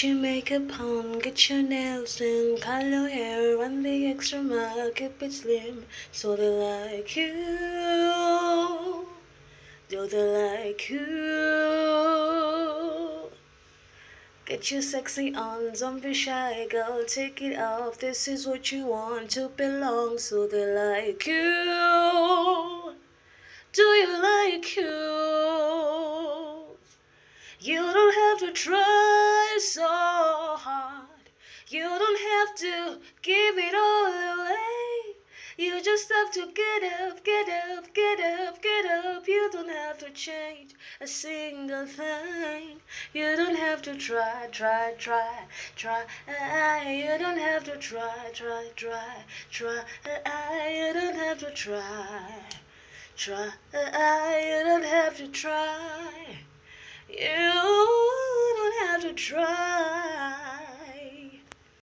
your makeup on, get your nails in, curl your hair, run the extra mile, keep it slim, so they like you, do they like you? Get your sexy on, don't be shy, girl, take it off, this is what you want, to belong, so they like you, do you like you? You don't have to try so hard. You don't have to give it all away. You just have to get up, get up, get up, get up. You don't have to change a single thing. You don't have to try, try, try, try. You don't have to try, try, try, try. You don't have to try, try. You don't have to try. You don't have to try.